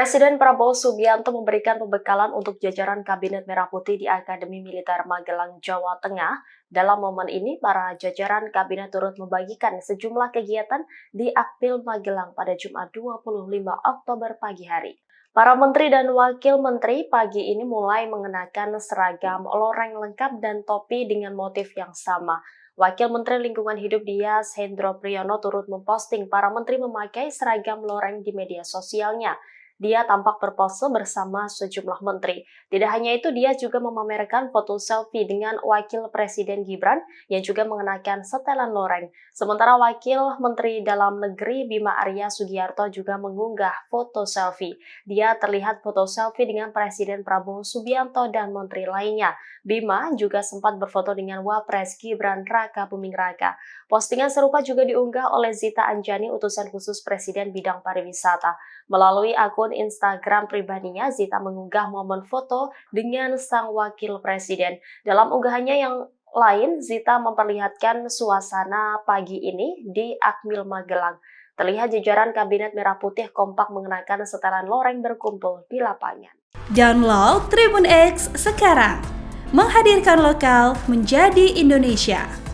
Presiden Prabowo Subianto memberikan pembekalan untuk jajaran Kabinet Merah Putih di Akademi Militer Magelang, Jawa Tengah. Dalam momen ini, para jajaran Kabinet turut membagikan sejumlah kegiatan di Akmil Magelang pada Jumat 25 Oktober pagi hari. Para menteri dan wakil menteri pagi ini mulai mengenakan seragam loreng lengkap dan topi dengan motif yang sama. Wakil Menteri Lingkungan Hidup Dias Hendro Priyono turut memposting para menteri memakai seragam loreng di media sosialnya. Dia tampak berpose bersama sejumlah menteri. Tidak hanya itu, dia juga memamerkan foto selfie dengan Wakil Presiden Gibran yang juga mengenakan setelan loreng. Sementara Wakil Menteri Dalam Negeri Bima Arya Sugiarto juga mengunggah foto selfie. Dia terlihat foto selfie dengan Presiden Prabowo Subianto dan menteri lainnya. Bima juga sempat berfoto dengan Wapres Gibran Raka Buming Raka. Postingan serupa juga diunggah oleh Zita Anjani, utusan khusus Presiden bidang pariwisata. Melalui akun Instagram pribadinya, Zita mengunggah momen foto dengan sang wakil presiden. Dalam unggahannya yang lain, Zita memperlihatkan suasana pagi ini di Akmil Magelang. Terlihat jajaran Kabinet Merah Putih kompak mengenakan setelan loreng berkumpul di lapangan. Download Tribun X sekarang, menghadirkan lokal menjadi Indonesia.